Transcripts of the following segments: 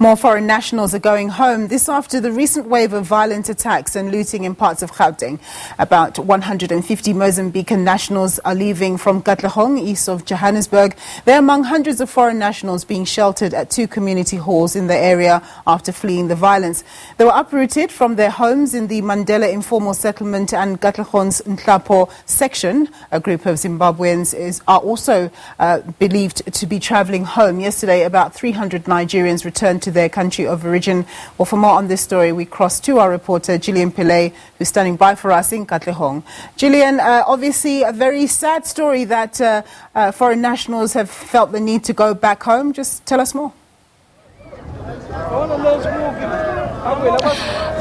More foreign nationals are going home, this after the recent wave of violent attacks and looting in parts of Gauteng. About 150 Mozambican nationals are leaving from Katlehong, east of Johannesburg. They're among hundreds of foreign nationals being sheltered at 2 community halls in the area after fleeing the violence. They were uprooted from their homes in the Mandela informal settlement and Katlehong's Nhlapo section. A group of Zimbabweans are also believed to be travelling home. Yesterday, about 300 Nigerians returned to their country of origin. Well, for more on this story, we cross to our reporter Gillian Pillay, who's standing by for us in Katlehong. Gillian, obviously a very sad story that foreign nationals have felt the need to go back home. Just tell us more.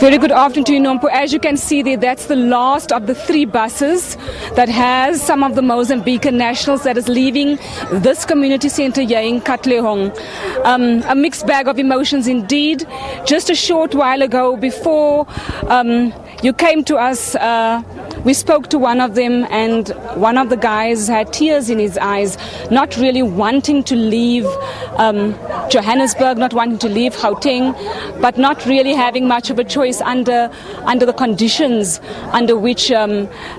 Very good afternoon to you, Nhlapo. As you can see there, that's the last of the 3 buses that has some of the Mozambican nationals that is leaving this community centre here in Katlehong. A mixed bag of emotions indeed. Just a short while ago, before you came to us, we spoke to one of them, and one of the guys had tears in his eyes, not really wanting to leave Johannesburg, not wanting to leave Gauteng, but not really having much of a choice under the conditions under which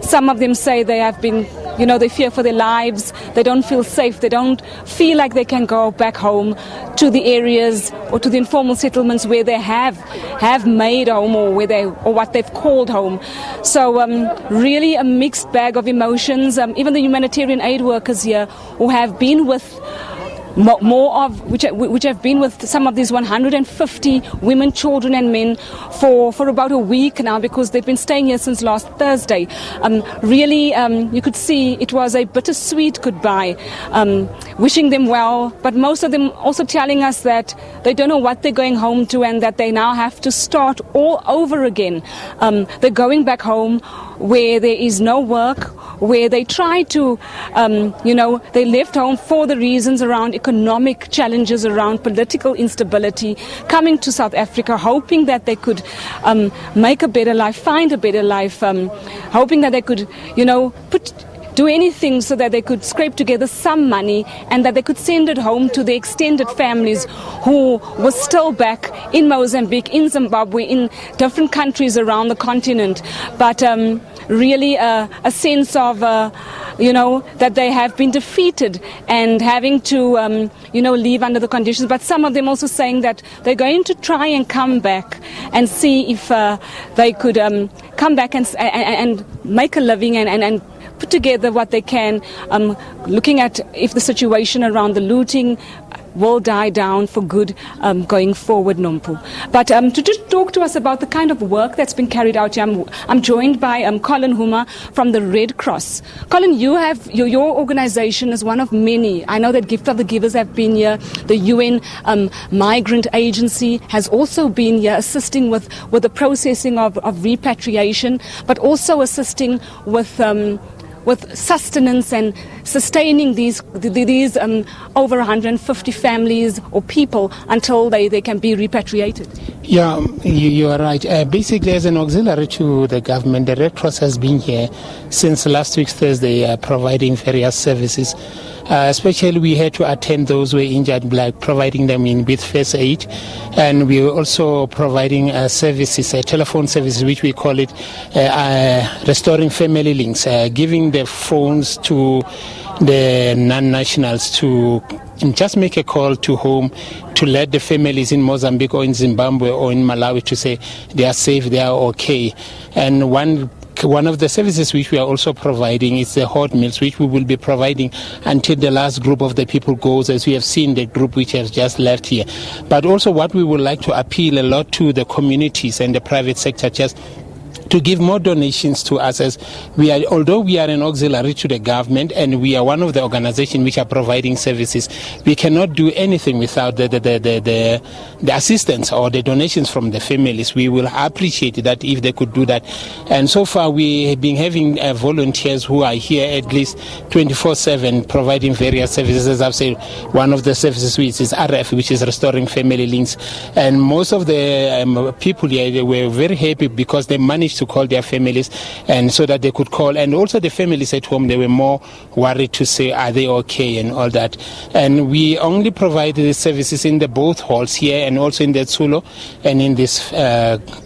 some of them say they have been, they fear for their lives, they don't feel safe, they don't feel like they can go back home to the areas or to the informal settlements where they have made home, or what they've called home. So really a mixed bag of emotions. Even the humanitarian aid workers here who have been with which have been with some of these 150 women, children and men for about a week now, because they've been staying here since last Thursday. Really, you could see it was a bittersweet goodbye, wishing them well, but most of them also telling us that they don't know what they're going home to and that they now have to start all over again. They're going back home where there is no work, where they try to, they left home for the reasons around economic challenges, around political instability, coming to South Africa, hoping that they could make a better life, find a better life, hoping that they could, do anything so that they could scrape together some money and that they could send it home to their extended families who were still back in Mozambique, in Zimbabwe, in different countries around the continent. But really a sense of, that they have been defeated and having to, leave under the conditions. But some of them also saying that they're going to try and come back and see if they could come back and make a living and put together what they can, looking at if the situation around the looting will die down for good going forward, Nhlapo. But to just talk to us about the kind of work that's been carried out here, I'm joined by Colin Huma from the Red Cross. Colin, you have your organization is one of many. I know that Gift of the Givers have been here. The UN Migrant agency has also been here assisting with the processing of repatriation, but also assisting with sustenance and sustaining these over 150 families or people until they can be repatriated. Yeah, you are right. Basically, as an auxiliary to the government, the Red Cross has been here since last week Thursday, providing various services. Especially we had to attend those who were injured, like providing them with first aid, and we were also providing services, telephone services, which we call it restoring family links, giving the phones to the non-nationals to just make a call to home to let the families in Mozambique or in Zimbabwe or in Malawi to say they are safe, they are okay. And one of the services which we are also providing is the hot meals, which we will be providing until the last group of the people goes, as we have seen the group which has just left here. But also what we would like to appeal a lot to the communities and the private sector, just to give more donations to us, as although we are an auxiliary to the government and we are one of the organizations which are providing services, we cannot do anything without the assistance or the donations from the families. We will appreciate that if they could do that. And so far we have been having volunteers who are here at least 24/7 providing various services. As I've said, one of the services which is RF, which is restoring family links. And most of the people here, they were very happy because they managed to call their families, and so that they could call. And also the families at home, they were more worried to say, are they okay and all that. And we only provide the services in the both halls here and also in the Tsulo and in this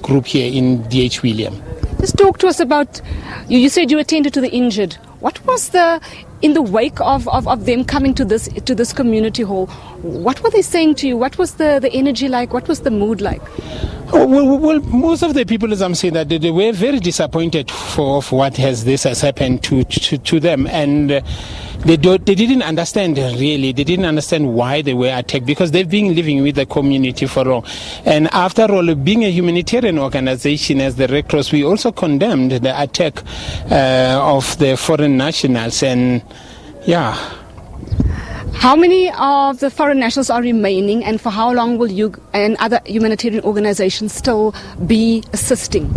group here in D.H. William. Just talk to us about, you said you attended to the injured. What was in the wake of them coming to this community hall, what were they saying to you? What was the energy like? What was the mood like? Well, most of the people, as I'm saying, that they were very disappointed for what has happened to them, and they didn't understand really. They didn't understand why they were attacked, because they've been living with the community for long. And after all, being a humanitarian organization as the Red Cross, we also condemned the attack of the foreign nationals, and yeah. How many of the foreign nationals are remaining, and for how long will you and other humanitarian organizations still be assisting?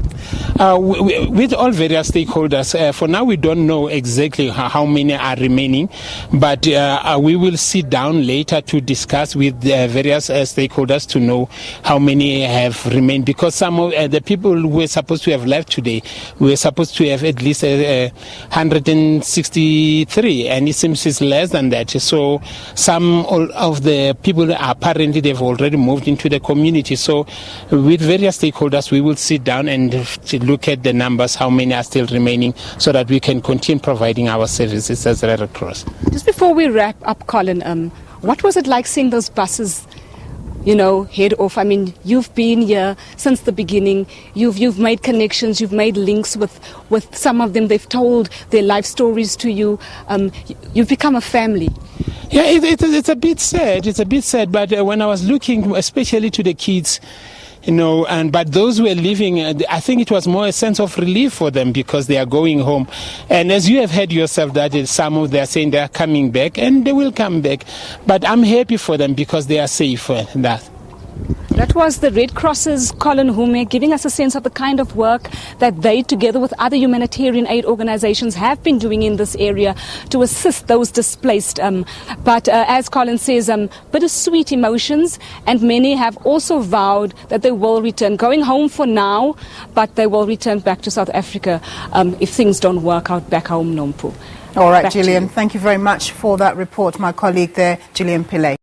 With all various stakeholders. For now, we don't know exactly how many are remaining, but we will sit down later to discuss with various stakeholders to know how many have remained, because some of the people who were supposed to have left today were supposed to have at least 163, and it seems it's less than that. So some of the people, apparently they've already moved into the community. So with various stakeholders, we will sit down and look at the numbers, how many are still remaining, so that we can continue providing our services as Red Cross. Just before we wrap up, Colin, what was it like seeing those buses, head off? I mean, you've been here since the beginning. You've made connections. You've made links with some of them. They've told their life stories to you. You've become a family. Yeah, it's a bit sad. It's a bit sad. But when I was looking, especially to the kids, but those who are living, I think it was more a sense of relief for them, because they are going home. And as you have heard yourself, that some of them are saying they are coming back, and they will come back. But I'm happy for them because they are safe. That was the Red Cross's Colin Hume, giving us a sense of the kind of work that they, together with other humanitarian aid organizations, have been doing in this area to assist those displaced. But as Colin says, bittersweet emotions, and many have also vowed that they will return, going home for now, but they will return back to South Africa if things don't work out back home, Nhlapo. All right, Gillian, thank you very much for that report. My colleague there, Gillian Pillay.